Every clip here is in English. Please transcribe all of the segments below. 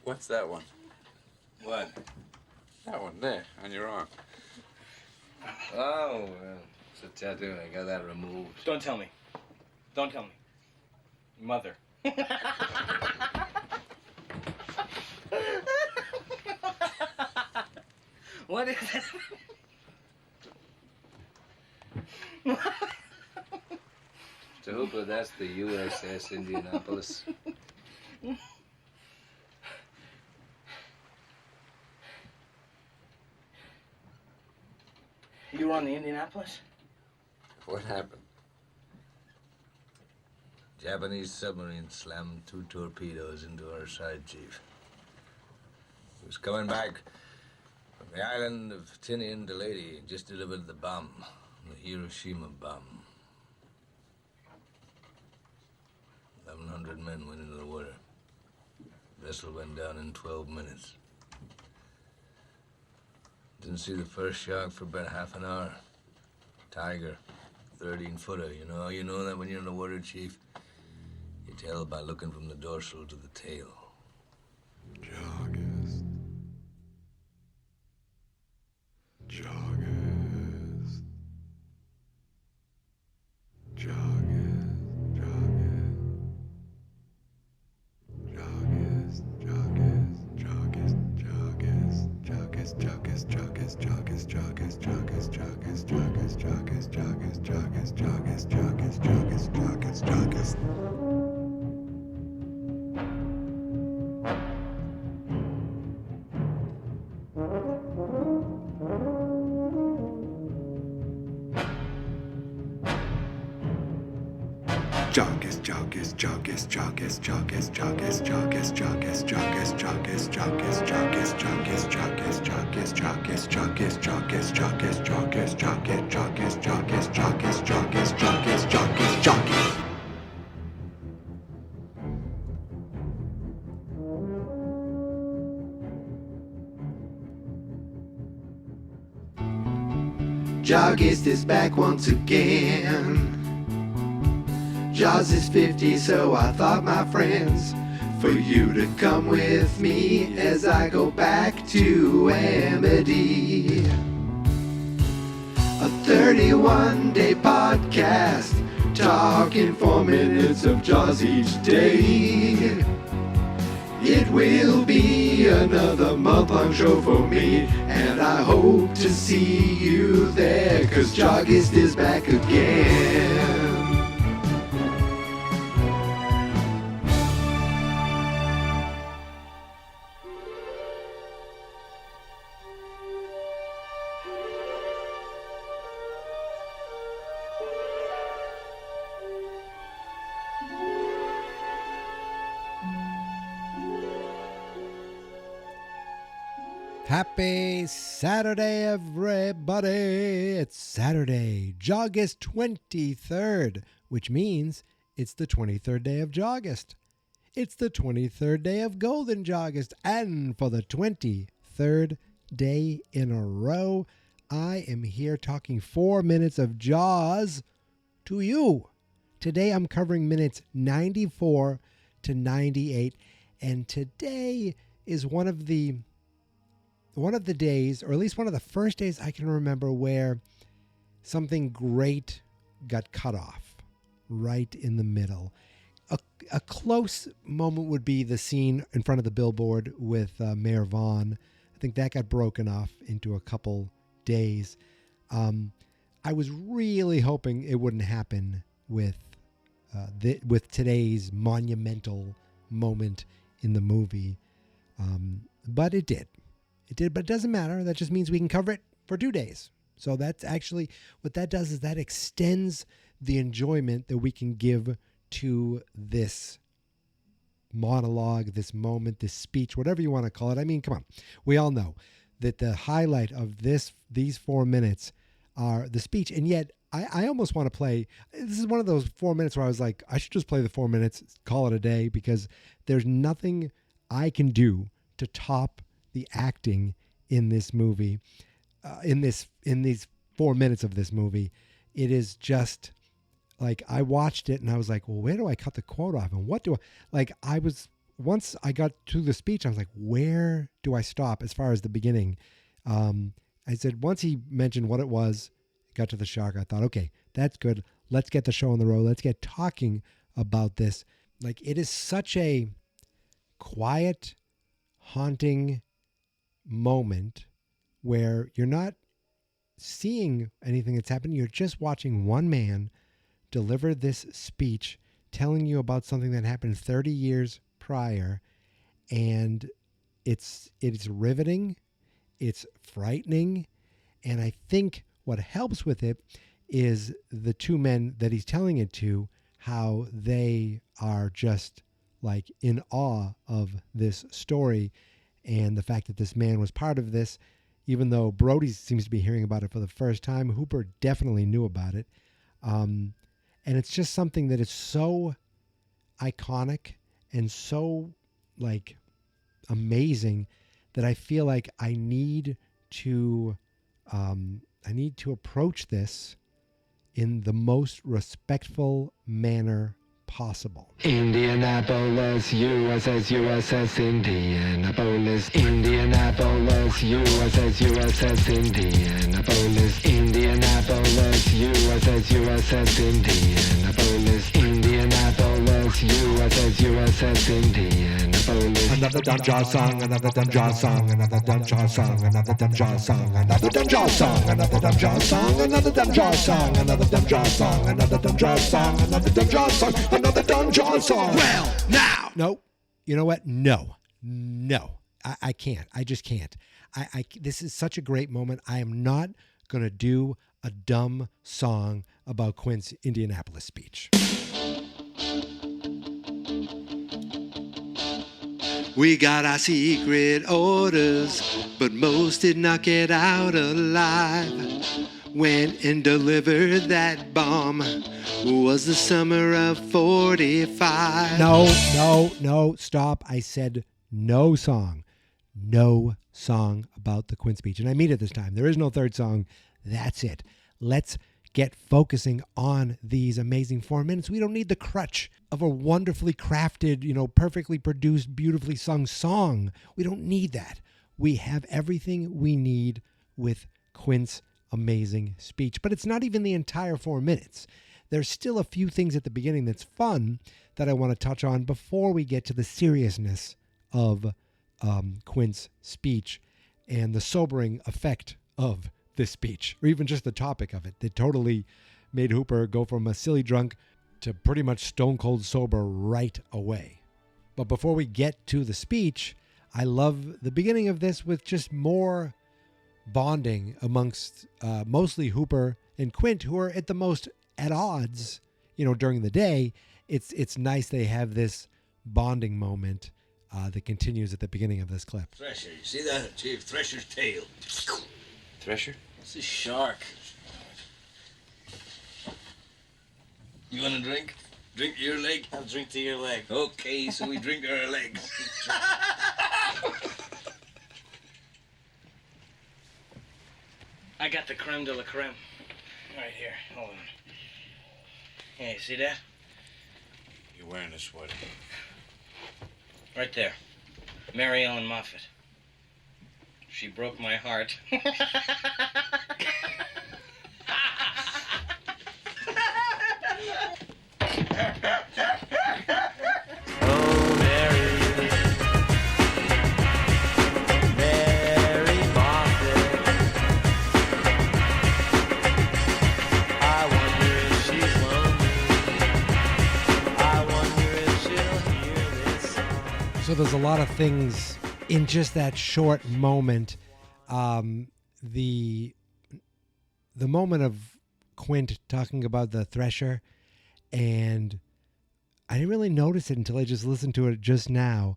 What's that one? What? That one there, on your arm. Oh, it's a tattoo. I got that removed. Don't tell me. Don't tell me. Mother. What is it? Jehovah, that's the USS Indianapolis. You were on the Indianapolis? What happened? Japanese submarine slammed 2 torpedoes into our side, Chief. He was coming back from the island of Tinian to Lady, just delivered the bomb, the Hiroshima bomb. 1,100 men went into the water. Vessel went down in 12 minutes. Didn't see the first shark for about half an hour. Tiger, 13-footer. You know how you know that when you're in the water, Chief? You tell by looking from the dorsal to the tail. JAWGUST. JAWGUST. JAWGUST is back once again. Jaws is 50, so I thought, my friends, for you to come with me as I go back to Amity. A 31-day podcast, talking 4 minutes of Jaws each day. It will be another month-long show for me, and I hope to see you there, 'cause JAWGUST is back again. Happy Saturday, everybody. It's Saturday, August 23rd, which means it's the 23rd day of JAWGUST. It's the 23rd day of Golden JAWGUST, and for the 23rd day in a row, I am here talking 4 minutes of Jaws to you. Today I'm covering minutes 94 to 98, and today is one of the days, or at least one of the first days I can remember, where something great got cut off right in the middle. A close moment would be the scene in front of the billboard with Mayor Vaughn. I think that got broken off into a couple days. I was really hoping it wouldn't happen with today's monumental moment in the movie, but it did. It did, but it doesn't matter. That just means we can cover it for 2 days. So that's actually what that does, is that extends the enjoyment that we can give to this monologue, this moment, this speech, whatever you want to call it. I mean, come on. We all know that the highlight of these 4 minutes are the speech. And yet I almost want to play. This is one of those 4 minutes where I was like, I should just play the 4 minutes, call it a day, because there's nothing I can do to top the acting in this movie, in these 4 minutes of this movie. It is just like, I watched it and I was like, well, where do I cut the quote off? And what do I, like, I was once I got to the speech, I was like, where do I stop as far as the beginning? I said, once he mentioned what it was, got to the shark, I thought, okay, that's good. Let's get the show on the road. Let's get talking about this. Like, it is such a quiet, haunting moment where you're not seeing anything that's happening. You're just watching one man deliver this speech telling you about something that happened 30 years prior. And it's riveting. It's frightening. And I think what helps with it is the two men that he's telling it to, how they are just like in awe of this story and the fact that this man was part of this, even though Brody seems to be hearing about it for the first time. Hooper definitely knew about it. And it's just something that is so iconic and so like amazing that I feel like I need to approach this in the most respectful manner possible. Indianapolis, USS, USS Indianapolis. Indianapolis, USS, USS Indianapolis. Indianapolis, USS, USS Indianapolis. Indianapolis, USS, USS Indianapolis. Another dumb jaw song, another dumb jaw song, another dumb jaw song, another dumb jaw song, another dumb jaw song, another dumb jaw song, another dumb jaw song, another dumb jaw song, another dumb jaw song, another dumb jaw song, another dumb jaw song. Well, now. No. You know what? No. I can't. I just can't. This is such a great moment. I am not going to do a dumb song about Quint's Indianapolis speech. We got our secret orders, but most did not get out alive. Went and delivered that bomb. Was the summer of 45. No, stop. I said no song. No song about the Quinn speech. And I mean it this time. There is no third song. That's it. Let's get focusing on these amazing 4 minutes. We don't need the crutch of a wonderfully crafted, perfectly produced, beautifully sung song. We don't need that. We have everything we need with Quint's amazing speech. But it's not even the entire 4 minutes. There's still a few things at the beginning that's fun that I want to touch on before we get to the seriousness of Quint's speech and the sobering effect of this speech, or even just the topic of it, that totally made Hooper go from a silly drunk to pretty much stone cold sober right away. But before we get to the speech, I love the beginning of this with just more bonding amongst mostly Hooper and Quint, who are at the most at odds, during the day. It's nice they have this bonding moment that continues at the beginning of this clip. Thresher, you see that, Chief? Thresher's tail. Thresher? It's a shark. You want a drink? Drink to your leg? I'll drink to your leg. Okay, so we drink to our legs. I got the creme de la creme. Right here. Hold on. Yeah, you see that? You're wearing a sweater. Right there. Mary Ellen Moffat. She broke my heart. Oh, Mary Moffat. I wonder if she's lonely. I wonder if she'll hear this song. So there's a lot of things in just that short moment. The moment of Quint talking about the thresher, and I didn't really notice it until I just listened to it just now.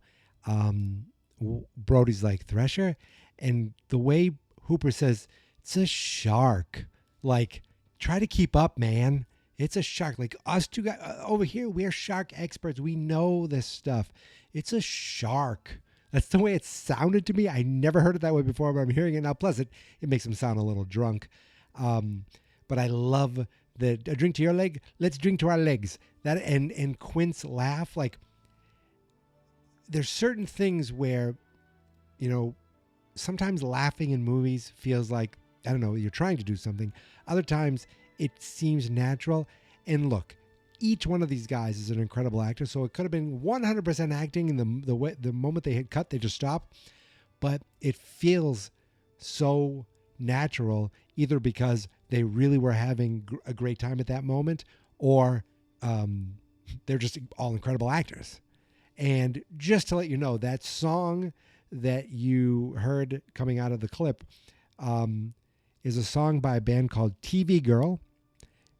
Brody's like, thresher? And the way Hooper says, it's a shark. Like, try to keep up, man. It's a shark. Like, us two guys over here, we're shark experts. We know this stuff. It's a shark. That's the way it sounded to me. I never heard it that way before, but I'm hearing it now. Plus, it makes him sound a little drunk. But I love a drink to your leg. Let's drink to our legs. That and Quint's laugh, like there's certain things where, sometimes laughing in movies feels like, I don't know, you're trying to do something. Other times it seems natural. And look, each one of these guys is an incredible actor. So it could have been 100% acting, and the moment they hit cut, they just stop. But it feels so natural, either because they really were having a great time at that moment, or they're just all incredible actors. And just to let you know, that song that you heard coming out of the clip is a song by a band called TV Girl.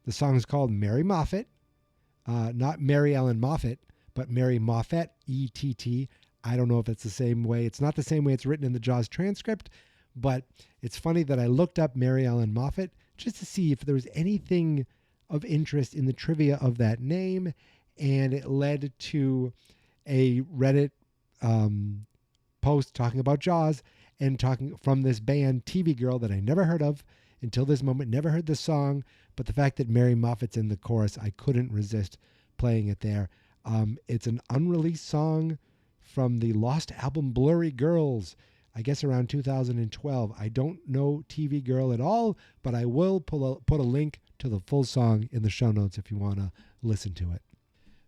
The song is called Mary Moffett. Not Mary Ellen Moffat, but Mary Moffett, E-T-T. I don't know if it's the same way. It's not the same way it's written in the JAWS transcript, but it's funny that I looked up Mary Ellen Moffat just to see if there was anything of interest in the trivia of that name, and it led to a Reddit post talking about JAWS and talking from this band TV Girl that I never heard of until this moment, never heard the song, but the fact that Mary Moffat's in the chorus, I couldn't resist playing it there. It's an unreleased song from the lost album Blurry Girls, I guess around 2012. I don't know TV Girl at all, but I will put a link to the full song in the show notes if you want to listen to it.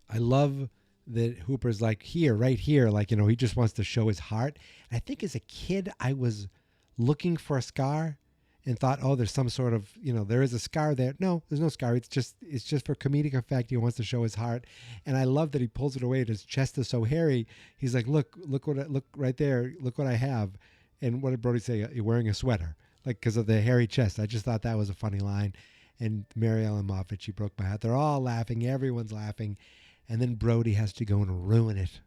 I love that Hooper's like, here, right here, like, he just wants to show his heart. And I think as a kid, I was looking for a scar and thought, oh, there's some sort of, there is a scar there. No, there's no scar. It's just for comedic effect. He wants to show his heart. And I love that he pulls it away and his chest is so hairy. He's like, look right there. Look what I have. And what did Brody say? You're wearing a sweater, like, because of the hairy chest. I just thought that was a funny line. And Mary Ellen Moffat, she broke my heart. They're all laughing. Everyone's laughing. And then Brody has to go and ruin it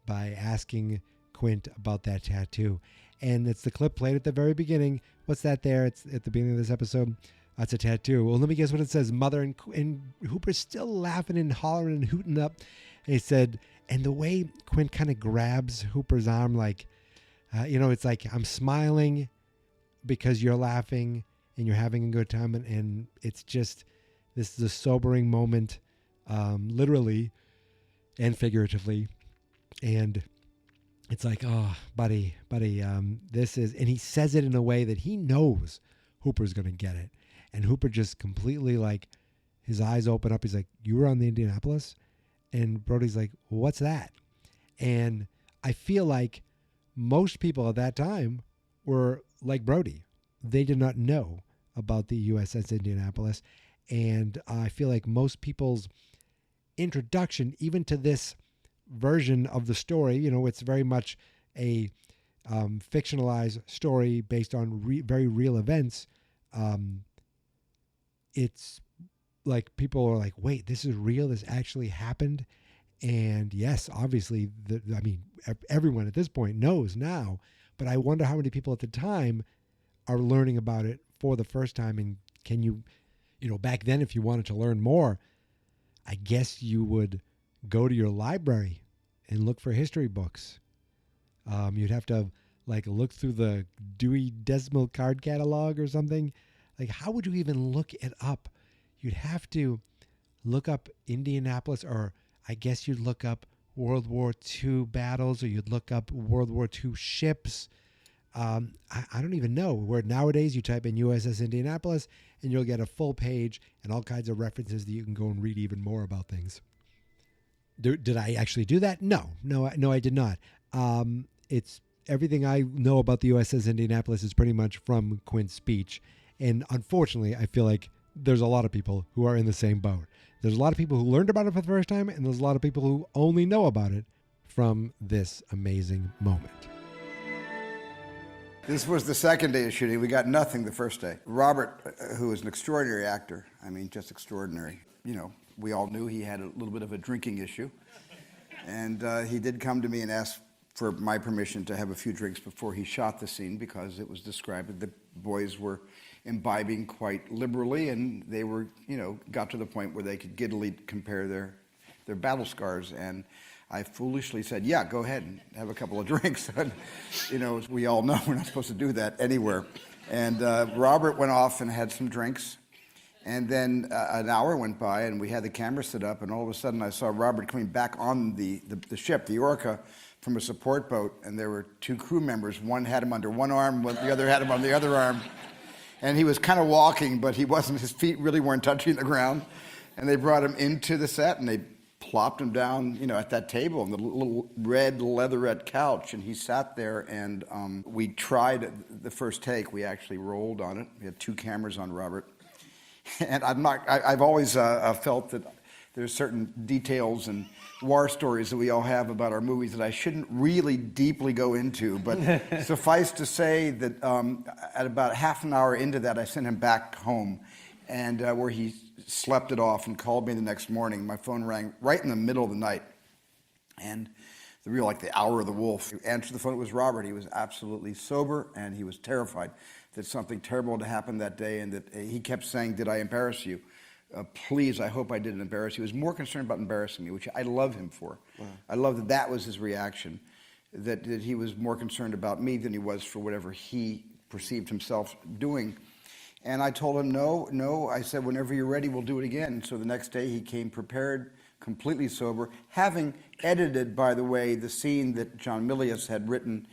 by asking Quint about that tattoo. And it's the clip played at the very beginning. What's that there? It's at the beginning of this episode. That's a tattoo. Well, let me guess what it says. Mother, and Hooper's still laughing and hollering and hooting up. And he said, and the way Quint kind of grabs Hooper's arm, like, it's like, I'm smiling because you're laughing and you're having a good time. And it's just, this is a sobering moment, literally and figuratively. And it's like, oh, buddy, this is, and he says it in a way that he knows Hooper's going to get it. And Hooper just completely, like, his eyes open up. He's like, you were on the Indianapolis? And Brody's like, what's that? And I feel like most people at that time were like Brody. They did not know about the USS Indianapolis. And I feel like most people's introduction, even to this version of the story, it's very much a fictionalized story based on very real events. It's like people are like, wait, this is real? This actually happened? And yes, obviously, everyone at this point knows now, but I wonder how many people at the time are learning about it for the first time. And can you, back then, if you wanted to learn more, I guess you would go to your library and look for history books. You'd have to look through the Dewey Decimal Card Catalog or something. Like, how would you even look it up? You'd have to look up Indianapolis, or I guess you'd look up World War II battles, or you'd look up World War II ships. I don't even know. Where nowadays you type in USS Indianapolis and you'll get a full page and all kinds of references that you can go and read even more about things. Did I actually do that? No, I did not. It's everything I know about the USS Indianapolis is pretty much from Quint's speech. And unfortunately, I feel like there's a lot of people who are in the same boat. There's a lot of people who learned about it for the first time, and there's a lot of people who only know about it from this amazing moment. This was the second day of shooting. We got nothing the first day. Robert, who is an extraordinary actor, just extraordinary. We all knew he had a little bit of a drinking issue. And he did come to me and ask for my permission to have a few drinks before he shot the scene, because it was described that the boys were imbibing quite liberally, and they were, got to the point where they could giddily compare their battle scars. And I foolishly said, yeah, go ahead and have a couple of drinks. And, as we all know, we're not supposed to do that anywhere. And Robert went off and had some drinks. And then an hour went by, and we had the camera set up, and all of a sudden I saw Robert coming back on the ship, the Orca, from a support boat, and there were two crew members. One had him under one arm, the other had him on the other arm. And he was kind of walking, but he wasn't, his feet really weren't touching the ground. And they brought him into the set, and they plopped him down, at that table on the little red leatherette couch, and he sat there, and we tried the first take. We actually rolled on it. We had 2 cameras on Robert. And I've always felt that there's certain details and war stories that we all have about our movies that I shouldn't really deeply go into, but suffice to say that at about half an hour into that, I sent him back home, and where he slept it off and called me the next morning. My phone rang right in the middle of the night, and the hour of the wolf. He answered the phone. It was Robert. He was absolutely sober, and he was terrified that something terrible had happened that day, and that he kept saying, "Did I embarrass you? Please, I hope I didn't embarrass you." He was more concerned about embarrassing me, which I love him for. Wow. I love that was his reaction, that he was more concerned about me than he was for whatever he perceived himself doing. And I told him, no. I said, whenever you're ready, we'll do it again. And so the next day he came prepared, completely sober, having edited, by the way, the scene that John Milius had written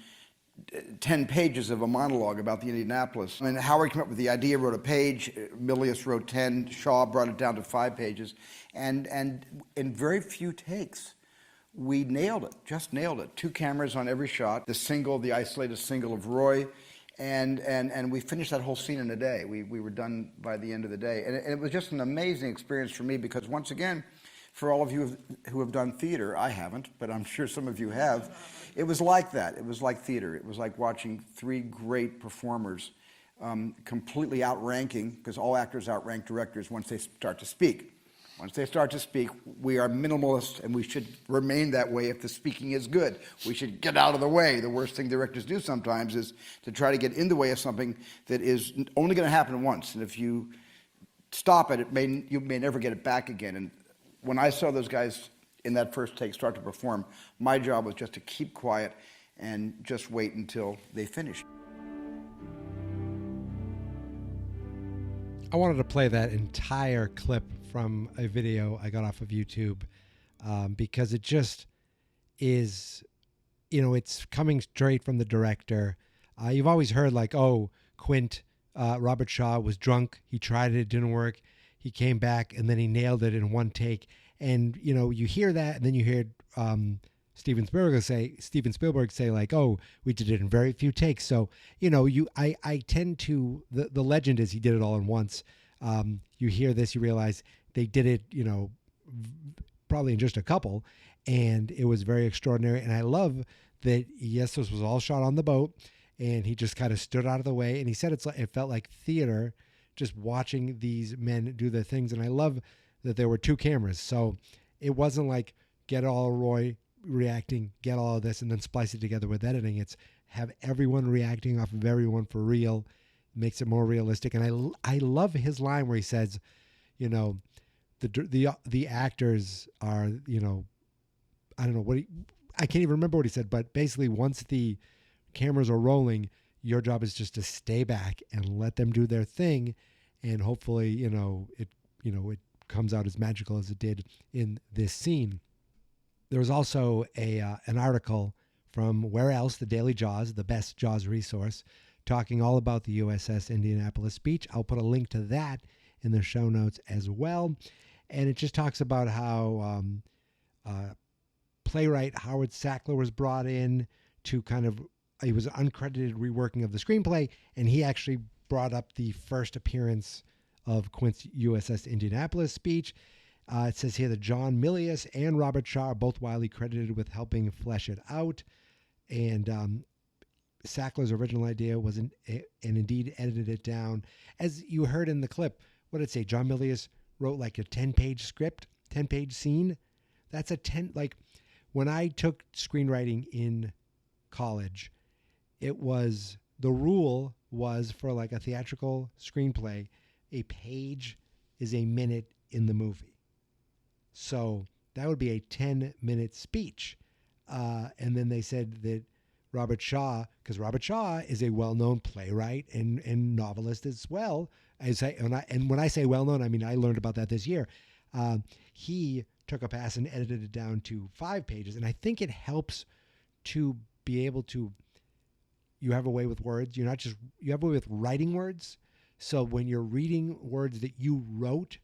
10 pages of a monologue about the Indianapolis. And Howard came up with the idea, wrote a page, Milius wrote 10, Shaw brought it down to 5 pages, and in very few takes, we nailed it, just nailed it. 2 cameras on every shot, the isolated single of Roy, and we finished that whole scene in a day. We were done by the end of the day. And it was just an amazing experience for me, because once again, for all of you who have done theater, I haven't, but I'm sure some of you have, it was like that. It was like theater. It was like watching 3 great performers completely outranking, because all actors outrank directors once they start to speak. Once they start to speak, we are minimalist, and we should remain that way if the speaking is good. We should get out of the way. The worst thing directors do sometimes is to try to get in the way of something that is only going to happen once. And if you stop it, you may never get it back again. And when I saw those guys in that first take start to perform, my job was just to keep quiet and just wait until they finished. I wanted to play that entire clip from a video I got off of YouTube because it just is, it's coming straight from the director. You've always heard Quint, Robert Shaw was drunk. He tried it didn't work. He came back and then he nailed it in 1 take. And, you hear that, and then you hear Steven Spielberg say we did it in very few takes. So, I tend to, the legend is he did it all in once. You hear this, you realize they did it, probably in just a couple, and it was very extraordinary. And I love that, yes, this was all shot on the boat, and he just kind of stood out of the way. And he said it felt like theater, just watching these men do their things. And I love that there were 2 cameras. So it wasn't like get all Roy reacting, get all of this, and then splice it together with editing. It's have everyone reacting off of everyone for real, makes it more realistic. And I love his line where he says, the actors are, I don't know I can't even remember what he said, but basically once the cameras are rolling, your job is just to stay back and let them do their thing. And hopefully, it comes out as magical as it did in this scene. There was also an article from Where Else, the Daily Jaws, the best Jaws resource, talking all about the USS Indianapolis speech. I'll put a link to that in the show notes as well. And it just talks about how playwright Howard Sackler was brought in to he was an uncredited reworking of the screenplay, and he actually brought up the first appearance of Quint's USS Indianapolis speech. It says here that John Milius and Robert Shaw are both widely credited with helping flesh it out. And Sackler's original idea was, and indeed edited it down. As you heard in the clip, what did it say? John Milius wrote a 10-page script, 10-page scene. That's when I took screenwriting in college, the rule was for a theatrical screenplay, a page is a minute in the movie. So that would be a 10-minute speech. And then they said that Robert Shaw, because Robert Shaw is a well-known playwright and novelist as well. And when I say well-known, I mean I learned about that this year. He took a pass and edited it down to 5 pages. And I think it helps to be able to, you have a way with words. You have a way with writing words. So when you're reading words that you wrote,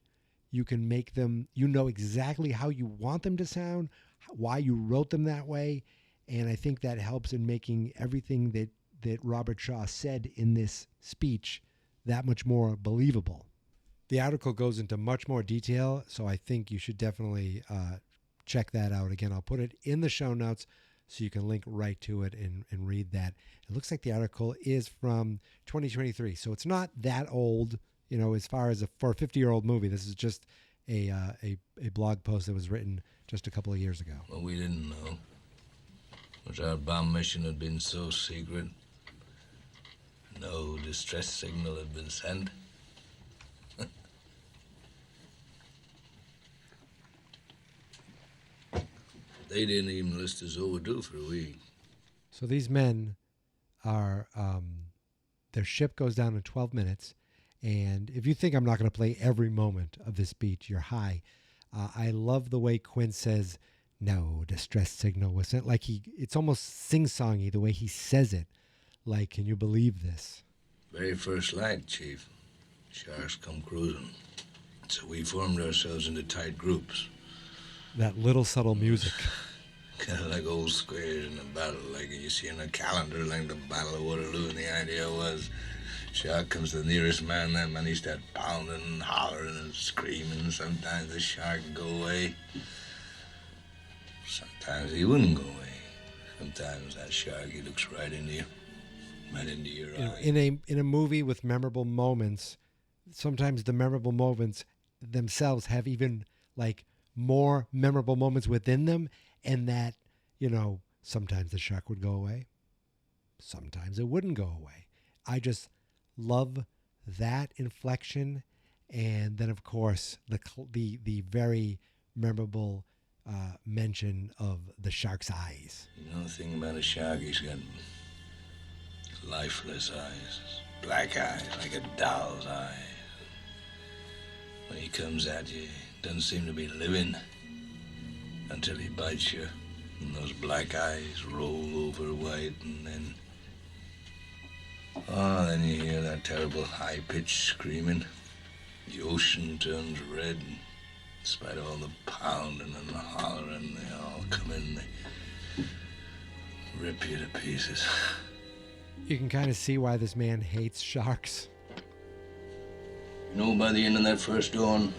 you can make them, you know exactly how you want them to sound, why you wrote them that way. And I think that helps in making everything that Robert Shaw said in this speech that much more believable. The article goes into much more detail, so I think you should definitely check that out. Again, I'll put it in the show notes so you can link right to it and read that. It looks like the article is from 2023, so it's not that old, as far as for a 50-year-old movie. This is just a blog post that was written just a couple of years ago. What we didn't know was our bomb mission had been so secret. No distress signal had been sent. They didn't even list us overdue for a week. So these men are, their ship goes down in 12 minutes. And if you think I'm not going to play every moment of this speech, you're high. I love the way Quint says, no distress signal was sent. Like it's almost sing-songy the way he says it. Like, can you believe this? Very first light, Chief. Sharks come cruising. So we formed ourselves into tight groups. That little subtle music. Kind of like old squares in a battle, like you see in a calendar, like the Battle of Waterloo. And the idea was, shark comes to the nearest man, that man he starts pounding and hollering and screaming. Sometimes the shark would go away. Sometimes he wouldn't go away. Sometimes that shark, he looks right into you, right into your eye. In a movie with memorable moments, sometimes the memorable moments themselves have even like more memorable moments within them, and that, sometimes the shark would go away, sometimes it wouldn't go away. I just love that inflection, and then of course the very memorable mention of the shark's eyes. The thing about a shark, he's got lifeless eyes, black eyes like a doll's eye. When he comes at you, doesn't seem to be living until he bites you, and those black eyes roll over white, and then you hear that terrible high-pitched screaming. The ocean turns red, and in spite of all the pounding and the hollering, they all come in, they rip you to pieces. You can kind of see why this man hates sharks. By the end of that first dawn,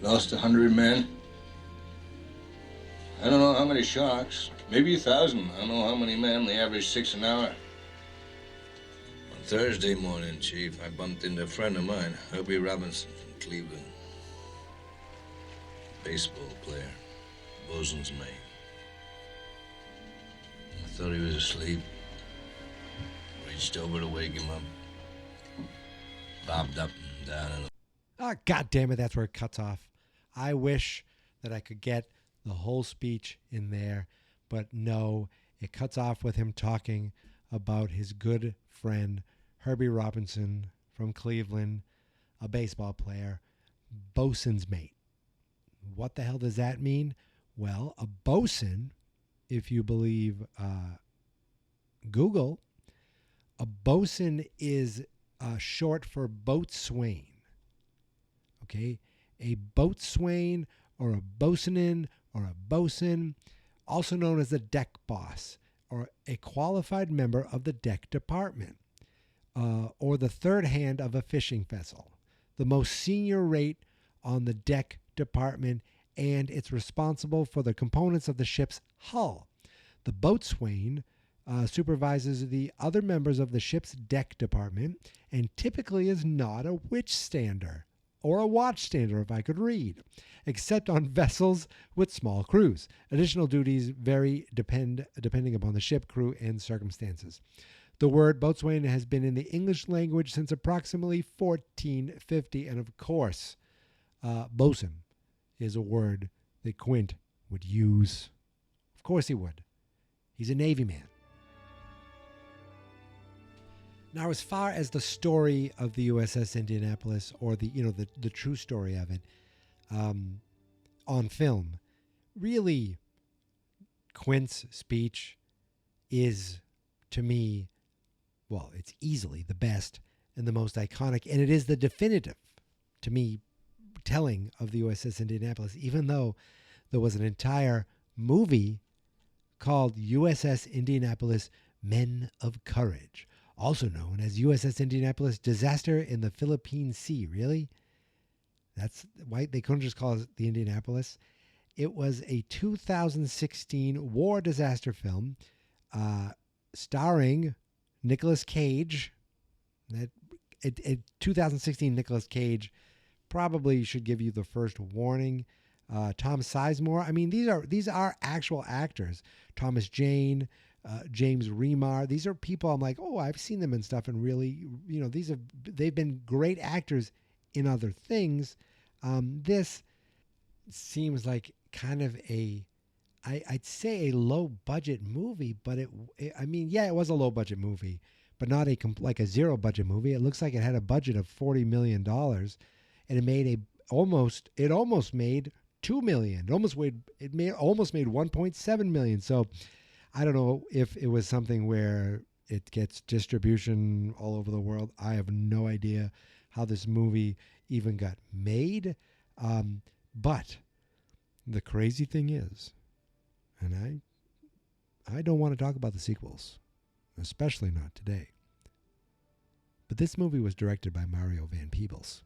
lost 100 men. I don't know how many sharks, maybe 1,000. I don't know how many men. They average 6 an hour. On Thursday morning, Chief, I bumped into a friend of mine, Herbie Robinson from Cleveland. Baseball player, bosun's mate. I thought he was asleep. Reached over to wake him up. Bobbed up and down in the... God damn it, that's where it cuts off. I wish that I could get the whole speech in there, but no, it cuts off with him talking about his good friend, Herbie Robinson from Cleveland, a baseball player, bosun's mate. What the hell does that mean? Well, a bosun, if you believe Google, a bosun is short for boatswain. Okay, a boatswain or a bosunin or a bosun, also known as a deck boss or a qualified member of the deck department, or the third hand of a fishing vessel, the most senior rate on the deck department, and it's responsible for the components of the ship's hull. The boatswain supervises the other members of the ship's deck department and typically is not a witchstander or a watchstander, if I could read, except on vessels with small crews. Additional duties vary depending upon the ship, crew, and circumstances. The word boatswain has been in the English language since approximately 1450, and of course, bosun is a word that Quint would use. Of course he would. He's a Navy man. Now, as far as the story of the USS Indianapolis, or the true story of it, on film, really, Quint's speech is, to me, well, it's easily the best and the most iconic, and it is the definitive, to me, telling of the USS Indianapolis, even though there was an entire movie called USS Indianapolis Men of Courage, also known as USS Indianapolis Disaster in the Philippine Sea. Really? That's why they couldn't just call it the Indianapolis. It was a 2016 war disaster film starring Nicolas Cage. That 2016 Nicolas Cage probably should give you the first warning. Tom Sizemore. I mean, these are actual actors. Thomas Jane, James Remar. These are people I'm like, oh, I've seen them and stuff, and really, they've been great actors in other things. This seems like kind of I'd say a low budget movie, but it was a low budget movie, but not like a zero budget movie. It looks like it had a budget of $40 million, and it made almost made $2 million. It almost made $1.7 million. So I don't know if it was something where it gets distribution all over the world. I have no idea how this movie even got made. But the crazy thing is, and I don't want to talk about the sequels, especially not today, but this movie was directed by Mario Van Peebles,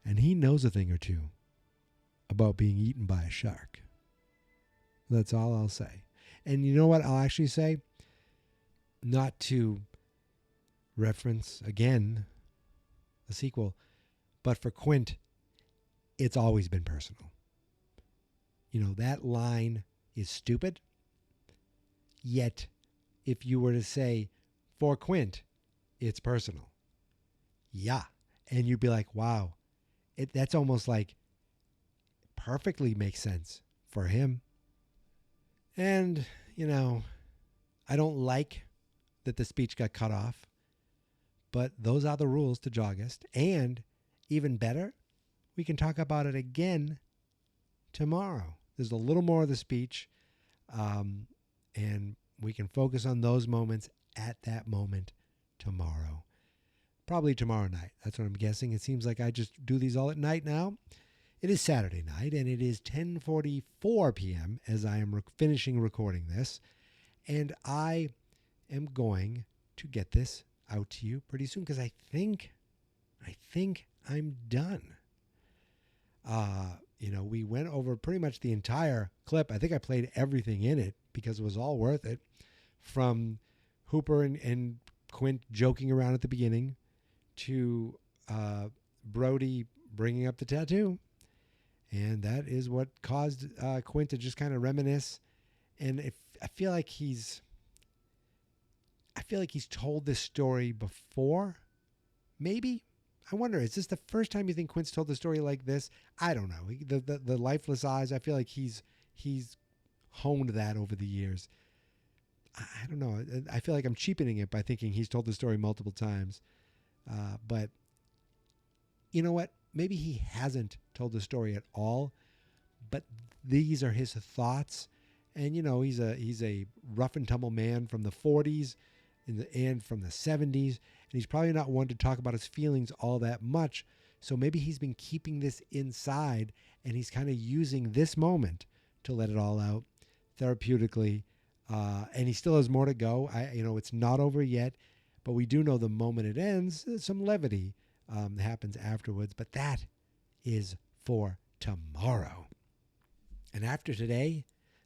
and he knows a thing or two about being eaten by a shark. That's all I'll say. And you know what I'll actually say? Not to reference, again, a sequel, but for Quint, it's always been personal. That line is stupid, yet if you were to say, for Quint, it's personal. Yeah. And you'd be like, wow, that's almost like perfectly makes sense for him. And, I don't like that the speech got cut off, but those are the rules to JAWGUST. And even better, we can talk about it again tomorrow. There's a little more of the speech, and we can focus on those moments at that moment tomorrow. Probably tomorrow night. That's what I'm guessing. It seems like I just do these all at night now. It is Saturday night, and it is 10:44 p.m. as I am finishing recording this. And I am going to get this out to you pretty soon because I think I'm done. We went over pretty much the entire clip. I think I played everything in it because it was all worth it. From Hooper and Quint joking around at the beginning to Brody bringing up the tattoo. And that is what caused Quint to just kind of reminisce. And I feel like he's told this story before, maybe. I wonder, is this the first time you think Quint's told the story like this? I don't know. The lifeless eyes, I feel like he's honed that over the years. I don't know. I feel like I'm cheapening it by thinking he's told the story multiple times. But you know what? Maybe he hasn't told the story at all, but these are his thoughts. And, he's a rough and tumble man from the 40s and from the 70s. And he's probably not one to talk about his feelings all that much. So maybe he's been keeping this inside, and he's kind of using this moment to let it all out therapeutically. And he still has more to go. It's not over yet, but we do know the moment it ends, some levity happens afterwards. But that is for tomorrow. And after today,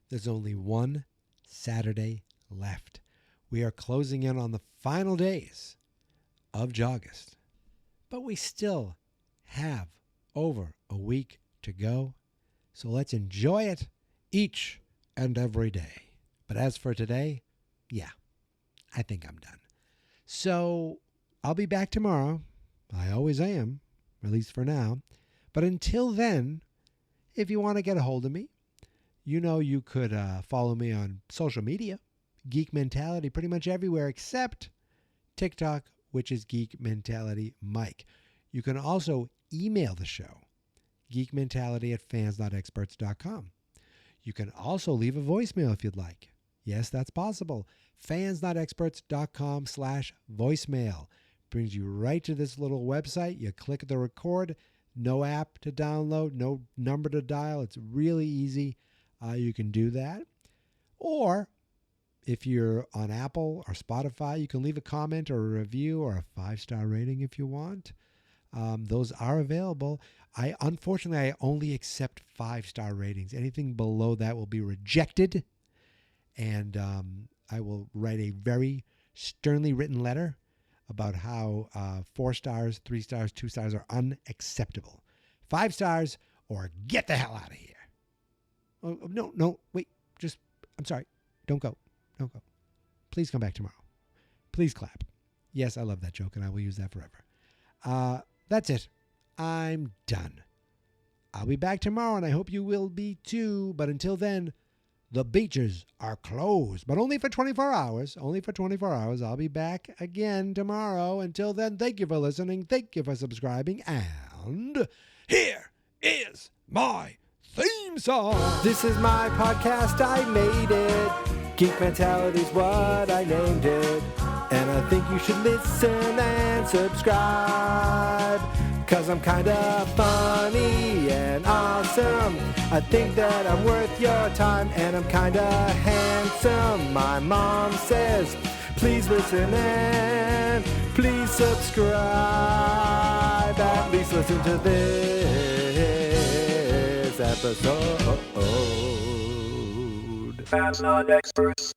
there's only one Saturday left. We are closing in on the final days of JAWGUST, but we still have over a week to go. So let's enjoy it each and every day. But as for today, yeah, I think I'm done. So I'll be back tomorrow. I always am, at least for now. But until then, if you want to get a hold of me, you could follow me on social media, Geek Mentality, pretty much everywhere except TikTok, which is Geek Mentality Mike. You can also email the show, geekmentality@fans.experts.com. You can also leave a voicemail if you'd like. Yes, that's possible. fansnotexperts.com/voicemail brings you right to this little website. You click the record, no app to download, no number to dial. It's really easy. You can do that. Or if you're on Apple or Spotify, you can leave a comment or a review or a 5-star rating if you want. Those are available. Unfortunately, I only accept 5-star ratings. Anything below that will be rejected. And I will write a very sternly written letter about how 4 stars, 3 stars, 2 stars are unacceptable. 5 stars or get the hell out of here. Oh, no, wait. I'm sorry. Don't go. Please come back tomorrow. Please clap. Yes, I love that joke, and I will use that forever. That's it. I'm done. I'll be back tomorrow, and I hope you will be too. But until then, the beaches are closed, but only for 24 hours. Only for 24 hours. I'll be back again tomorrow. Until then, thank you for listening. Thank you for subscribing. And here is my theme song. This is my podcast, I made it. Geek Mentality's what I named it. And I think you should listen and subscribe. 'Cause I'm kinda funny and awesome. I think that I'm worth your time. And I'm kinda handsome, my mom says. Please listen and please subscribe. At least listen to this episode. Fans not experts.